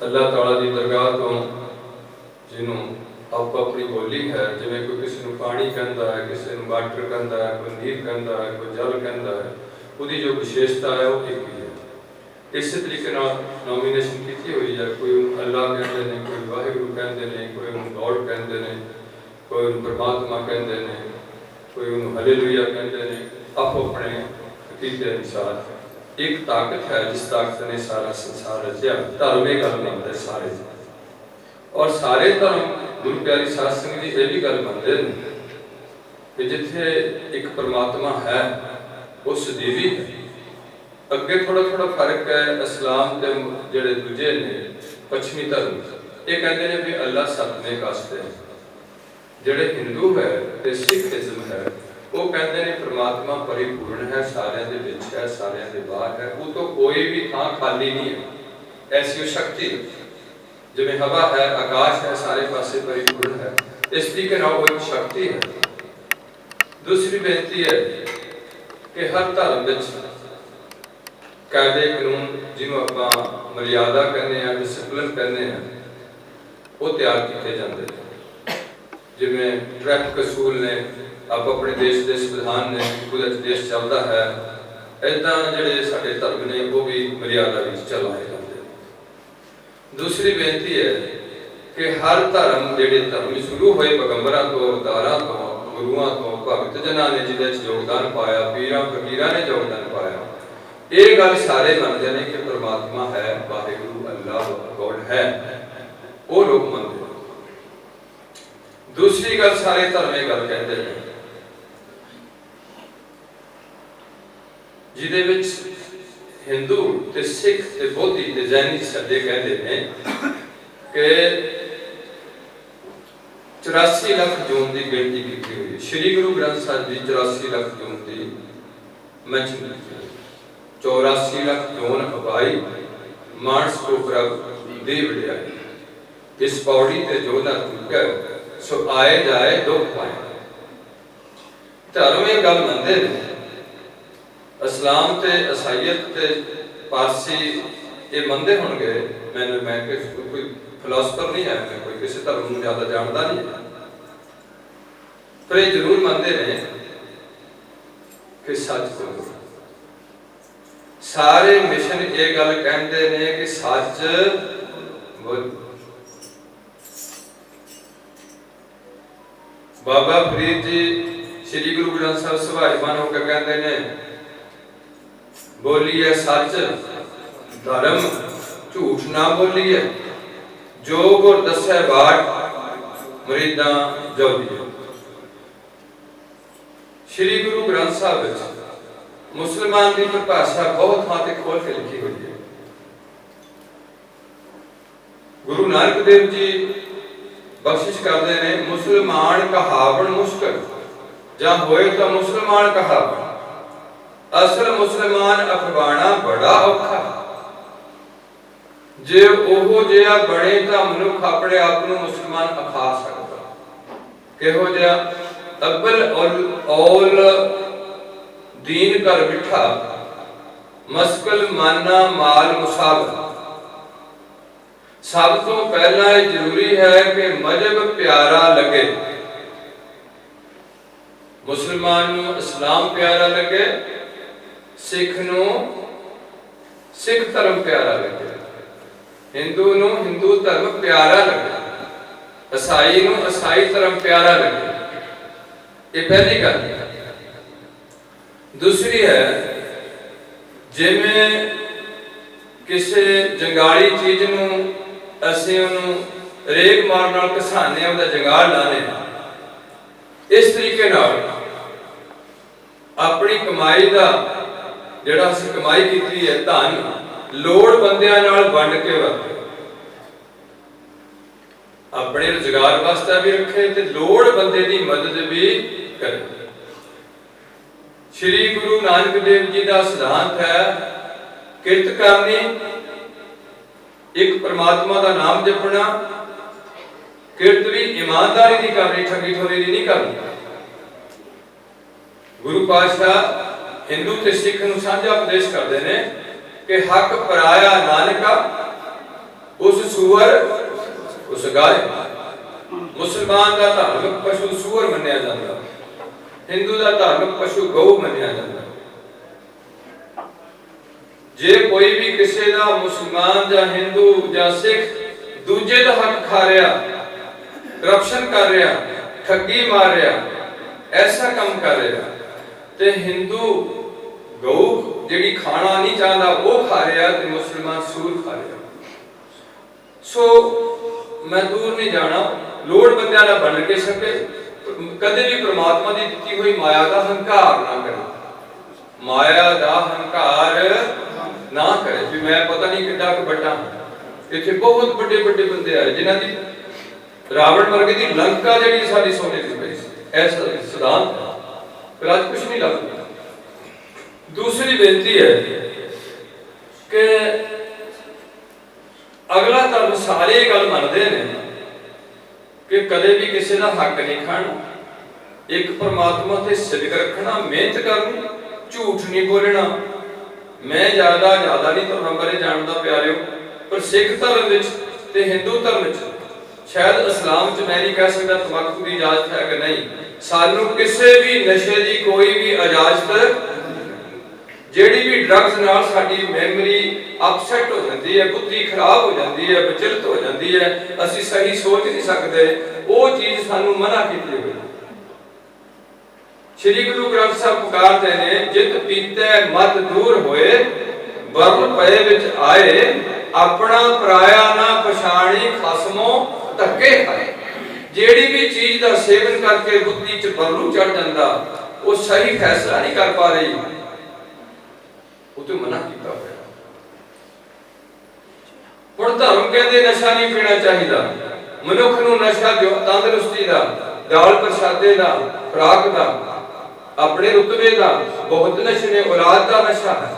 अल्लाह ताला की दरगाह तो जिन्हों आप अपनी बोली है, जिमें कोई किसी को पानी कहता है, किसी को वाटर कहता है, कोई नीर कहता है, कोई जल कहता है, उसकी जो विशेषता है वो एक ही है। इस तरीके नॉमिनेशन की हुई है। कोई अल्लाह कहते हैं, कोई वाहिगुरू कहते हैं, कोई गॉड कहते हैं, कोई परमात्मा कहते हैं, कोई हालेलुया कहते हैं। आपो अपने अकीदे अनुसार एक ताकत है जिस ताकत ने सारा संसार रचिया। धर्म ये गल मनते सारे, और सारे धर्म गुरु प्यारी साध संगत जी ये भी गल मनते हैं कि जिथे एक परमात्मा है उस देवी है। अगे थोड़ा थोड़ा फर्क है इस्लाम के जेडे दूजे ने पश्चिमी धर्म, ये कहते हैं भी अल्लाह सतवें कास्ट है। जेडे हिंदू है ते सिखिज्म है वो कहते हैं परमात्मा परिपूर्ण है, सारे दे विच है, सारे दे बाहर है, वो तो कोई भी थां खाली नहीं है। ऐसी वो शक्ति जिवें हवा है, आकाश है, सारे पासे परिपूर्ण है। इस तरीके नाल वो एक शक्ति है। दूसरी बेनती है कि हर धर्म विच कायदे कानून जिन्होंने आप मर्यादा कहने हैं, डिसिप्लिन कहने हैं, वो तैयार किए जाते हैं। जिवें ट्रैफिक असूल ने आप अपने देश के संविधान ने कुछ देश चलता है, इदा जिहड़े साडे धर्म ने वो भी मर्यादा विच चलाए जाते हैं। दूसरी बेनती है कि हर धर्म जिहड़े धर्म शुरू होए पैगंबरां तो, अवतारां तो, गुरुआं तो, भगत जनां ने जिहदे च योगदान पाया, पीरां फकीरां ने योगदान पाया, ये गल सारे मानते हैं कि परमात्मा है, वाहिगुरू अल्लाह गॉड है, वो लोग मानते हैं। दूसरी गल सारे धर्म ये गल कहते हैं जिहदे विच हिंदू ते सिख ते बौद्धी ते जैनी सदे कहते हैं कि 84 लाख जून की गिनती की हुई। श्री गुरु ग्रंथ साहिब जी 84 लाख जून की मैंशन की, 84 लाख जून अबाई मानस को प्रभ दे वड्याई। इस पौड़ी ते जो ना चुकै सो आए जाए दुख पाए। धर्म ये गल मनते हैं, इस्लाम ते ईसाईयत ते पारसी ये मनते होंगे। मैं कोई फिलोसफर नहीं है, मैं कोई किसी धर्म को ज्यादा जानता नहीं है, पर ये जरूर मनते हैं कि सच बोलो। सारे मिशन ये गल कहते हैं कि सच बोलो। बाबा फरीद जी श्री गुरु ग्रंथ साहिब सभाईमान होकर कहते हैं बोलिए सच, धर्म झूठ ना बोलिए, जो गुर दस्से बाट मरीदा जोलिए। श्री गुरु ग्रंथ साहिब मुसलमान की परिभाषा बहुत थां ते खोल के लिखी हुई है। गुरु नानक देव जी बख्शिश करते हैं, मुसलमान कहावण मुश्किल जां होए तो मुसलमान कहावण, असल मुसलमान अखवाना बड़ा औखा। जे ओहो जिहा बने तो मनुख अपने आप को मुसलमान अखा सकता। किहो जिहा अव्वल औल दीन कर बिठा, मस्कल माना माल मुसाब। सब तो पहला जरूरी है कि मजहब प्यारा लगे। मुसलमान नूं इस्लाम प्यारा लगे, सिख नूं सिख धर्म प्यारा लगे, हिंदू नूं हिंदू धर्म प्यारा लगे, ईसाई नूं ईसाई धर्म प्यारा लगे। ये पहली गल है। दूसरी है, जिवें किसी जंगाली चीज नूं असीं उहनूं रेग मार नाल घसाने, उहदा जंगाल लाने, इस तरीके नाल अपनी कमाई का जिहड़ा असीं कमाई कीती है धन लोड़ बंदियां नाल वंड के वरते, अपने रोजगार वास्ते भी रखे ते लोड़ बंदे की मदद भी करे। श्री गुरु नानक देव जी का सिद्धांत है किरत करनी, एक परमात्मा का नाम जपना, किरत भी ईमानदारी की करनी, ठगी ठोरी की नहीं करनी। गुरु पातशाह हिंदू ते सिख नूं साझा उपदेश करते हैं कि हक पराया नानका उस सूअर उस गाय। मुसलमान का धार्मिक पशु सूअर मन्निया जाता, हिंदू का धार्मिक पशु गऊ मन्निया जाता। जे कोई भी किसी का मुसलमान या हिंदू या सिख दूजे का हक खा रहा, करप्शन कर रहा, ठगी मार रहा, ऐसा काम कर रहा, ते हिंदू गऊ जिहड़ी खाना नहीं चाहता वो खा रहा, ते मुसलमान सूर खा रहा। सो मैं दूर नहीं जाना, लोड़ बंदियां ना बन के सके, कदे भी परमात्मा की दी हुई माया का हंकार ना करे, माया का हंकार ना करे भी मैं पता नहीं कितना बड़ा। इतने बहुत बड़े बड़े बंदे आए जिन्हों की रावण वर्गे की लंका जी सारी सोने की पई, ऐसा सिद्धांत, पर आज कुछ नहीं लगता। दूसरी बेनती है कि अगला धर्म सारे गल मानते हैं कि कदे भी किसी का हक नहीं खाना, एक परमात्मा से सिदक रखना, मेहनत करनी, झूठ नहीं बोलना। मैं ज्यादा नहीं धर्म बारे जानता प्यारियो, पर सिख धर्म ते हिंदू धर्म शायद इस्लाम च मैं नहीं कह सकता तंबाकू की इजाजत है कि नहीं, सानू किसी भी नशे की कोई भी इजाजत, जेड़ी भी ड्रग्स नाल साडी मेमोरी अपसेट हो जाती है, बुद्धि खराब हो जाती है, विचलित हो जाती है, असी सही सोच नहीं सकते, वो चीज सानू मना की हुई। श्री गुरु ग्रंथ साहब पुकारते हैं, जित पीते मत दूर होए, बरल पए विच आए, अपना पराया ना पछाणी, खसमो धक्के खाए। जेड़ी भी चीज का सेवन करके बुद्धि च बरलू चढ़ जाता, वो सही फैसला नहीं कर पा रही, उतो मना किया होया। हुण धर्म कहते नशा नहीं पीना चाहिए, मनुख नूं नशा जो तंदुरुस्ती दा, दाल प्रसादे दा, खुराक दा, अपने रुतबे दा, बहुत नशे ने औलाद दा नशा है।